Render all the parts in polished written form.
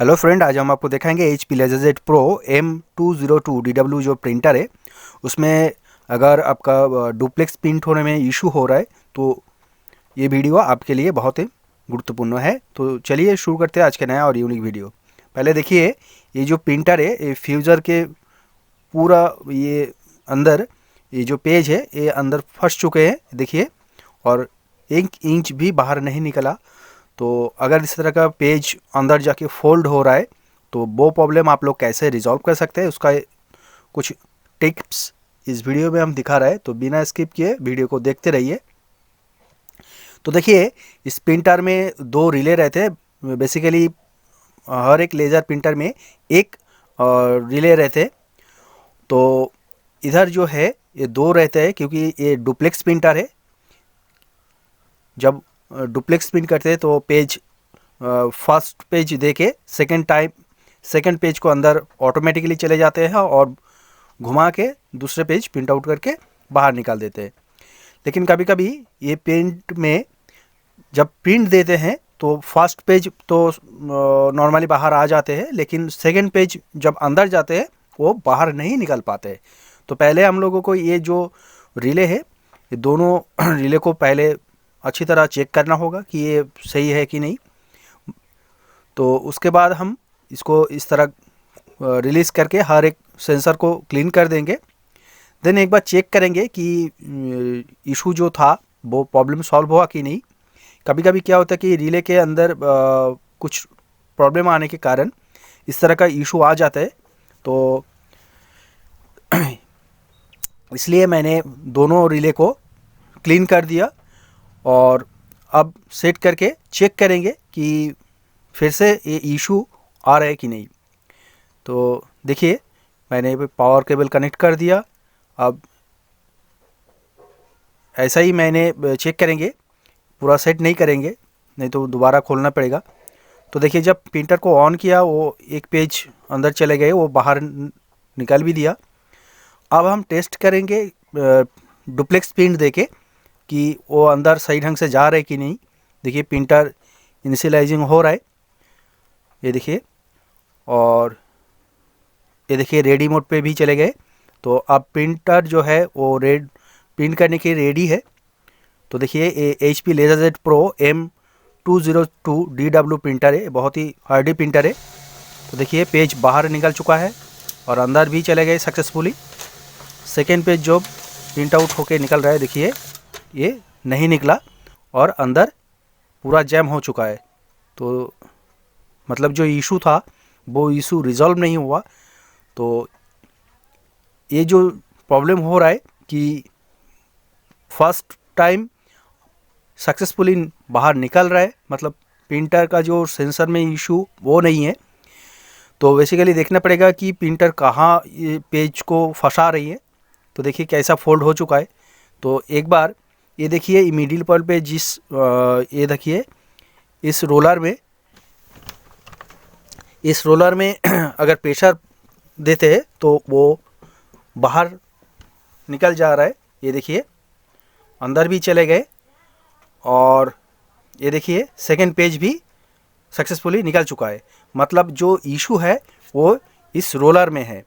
Hello friend, आज हम आपको दिखाएंगे HP LaserJet Pro M202DW जो प्रिंटर है उसमें अगर आपका डुप्लेक्स प्रिंट होने में इशू हो रहा है तो ये वीडियो आपके लिए बहुत ही गुरुत्वपूर्ण है। तो चलिए शुरू करते हैं आज का नया और यूनिक वीडियो। पहले देखिए, ये जो प्रिंटर है ये फ्यूज़र के पूरा ये अंदर ये जो पेज है ये अंदर फंस चुके हैं, देखिए, और 1 इंच भी बाहर नहीं निकला। तो अगर इस तरह का पेज अंदर जाके फोल्ड हो रहा है तो वो प्रॉब्लम आप लोग कैसे रिजॉल्व कर सकते हैं, उसका कुछ टिप्स इस वीडियो में हम दिखा रहे हैं। तो बिना स्किप किए वीडियो को देखते रहिए। तो देखिए, इस प्रिंटर में 2 रिले रहते हैं। बेसिकली हर एक लेज़र प्रिंटर में एक रिले रहते हैं। तो इधर जो है ये 2 रहते हैं क्योंकि ये डुप्लेक्स प्रिंटर है। जब डुप्लेक्स प्रिंट करते हैं तो पेज फर्स्ट पेज दे के सेकेंड पेज को अंदर ऑटोमेटिकली चले जाते हैं और घुमा के दूसरे पेज प्रिंट आउट करके बाहर निकाल देते हैं। लेकिन कभी कभी ये प्रिंट में जब प्रिंट देते हैं तो फर्स्ट पेज तो नॉर्मली बाहर आ जाते हैं, लेकिन सेकेंड पेज जब अंदर जाते हैं वो बाहर नहीं निकल पाते। तो पहले हम लोगों को ये जो रिले है ये दोनों रिले को पहले अच्छी तरह चेक करना होगा कि ये सही है कि नहीं। तो उसके बाद हम इसको इस तरह रिलीज़ करके हर एक सेंसर को क्लीन कर देंगे। देन एक बार चेक करेंगे कि इशू जो था वो प्रॉब्लम सॉल्व हुआ कि नहीं। कभी कभी क्या होता है कि रिले के अंदर कुछ प्रॉब्लम आने के कारण इस तरह का इशू आ जाता है। तो इसलिए मैंने दोनों रिले को क्लीन कर दिया और अब सेट करके चेक करेंगे कि फिर से ये इशू आ रहा है कि नहीं। तो देखिए, मैंने पावर केबल कनेक्ट कर दिया। अब ऐसा ही मैंने चेक करेंगे, पूरा सेट नहीं करेंगे, नहीं तो दोबारा खोलना पड़ेगा। तो देखिए, जब प्रिंटर को ऑन किया वो एक पेज अंदर चले गए, वो बाहर निकाल भी दिया। अब हम टेस्ट करेंगे डुप्लेक्स प्रिंट देके कि वो अंदर सही ढंग से जा रहा है कि नहीं। देखिए, प्रिंटर इनिशियलाइजिंग हो रहा है, ये देखिए, और ये देखिए रेडी मोड पे भी चले गए। तो अब प्रिंटर जो है वो प्रिंट करने के रेडी है। तो देखिए, ये HP LaserJet Pro M202DW printer है, बहुत ही हार्डी प्रिंटर है। तो देखिए, पेज बाहर निकल चुका है और अंदर भी चले गए सक्सेसफुली। सेकेंड पेज जो प्रिंट आउट होके निकल रहा है, देखिए ये नहीं निकला और अंदर पूरा जैम हो चुका है। तो मतलब जो इशू था वो इशू रिजॉल्व नहीं हुआ। तो ये जो प्रॉब्लम हो रहा है कि फर्स्ट टाइम सक्सेसफुली बाहर निकल रहा है, मतलब प्रिंटर का जो सेंसर में इशू वो नहीं है। तो बेसिकली देखना पड़ेगा कि प्रिंटर कहाँ ये पेज को फंसा रही है। तो देखिए कैसा फोल्ड हो चुका है। तो एक बार ये देखिए मिडिल पॉइंट पे ये देखिए इस रोलर में अगर प्रेशर देते हैं तो वो बाहर निकल जा रहा है। ये देखिए अंदर भी चले गए और ये देखिए सेकेंड पेज भी सक्सेसफुली निकल चुका है। मतलब जो इशू है वो इस रोलर में है।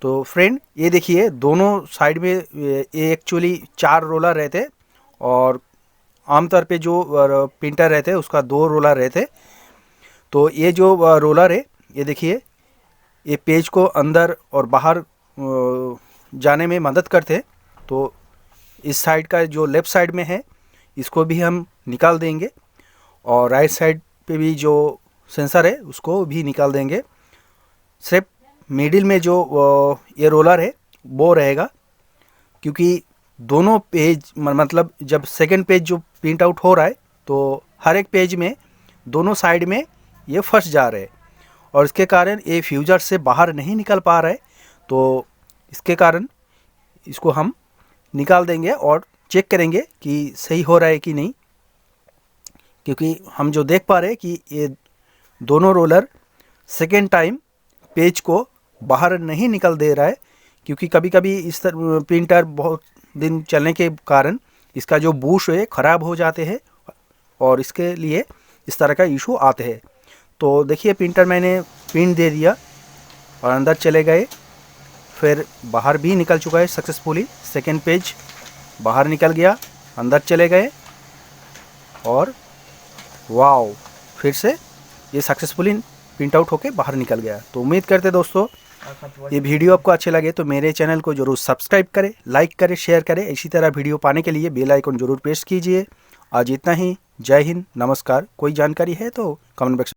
तो फ्रेंड, ये देखिए दोनों साइड में ये एक्चुअली 4 रोलर रहते हैं और आमतौर पे जो प्रिंटर रहते हैं उसका 2 रोलर रहते हैं। तो ये जो रोलर है, ये देखिए, ये पेज को अंदर और बाहर जाने में मदद करते हैं। तो इस साइड का जो लेफ़्ट साइड में है इसको भी हम निकाल देंगे और राइट साइड पे भी जो सेंसर है उसको भी निकाल देंगे। सिर्फ मिडिल में जो ये रोलर है वो रहेगा, क्योंकि दोनों पेज मतलब जब सेकंड पेज जो प्रिंट आउट हो रहा है तो हर एक पेज में दोनों साइड में ये फंस जा रहे हैं और इसके कारण ये फ्यूज़र से बाहर नहीं निकल पा रहा है। तो इसके कारण इसको हम निकाल देंगे और चेक करेंगे कि सही हो रहा है कि नहीं। क्योंकि हम जो देख पा रहे हैं कि ये दोनों रोलर सेकेंड टाइम पेज को बाहर नहीं निकल दे रहा है, क्योंकि कभी कभी इस प्रिंटर बहुत दिन चलने के कारण इसका जो बूश है ख़राब हो जाते हैं और इसके लिए इस तरह का इशू आते हैं। तो देखिए प्रिंटर मैंने प्रिंट दे दिया और अंदर चले गए, फिर बाहर भी निकल चुका है सक्सेसफुली। सेकेंड पेज बाहर निकल गया, अंदर चले गए और वाओ, फिर से ये सक्सेसफुली प्रिंट आउट होके बाहर निकल गया। तो उम्मीद करते दोस्तों ये वीडियो आपको अच्छे लगे तो मेरे चैनल को जरूर सब्सक्राइब करें, लाइक करें, शेयर करें। इसी तरह वीडियो पाने के लिए बेल आइकन जरूर प्रेस कीजिए। आज इतना ही। जय हिंद, नमस्कार। कोई जानकारी है तो कमेंट बॉक्स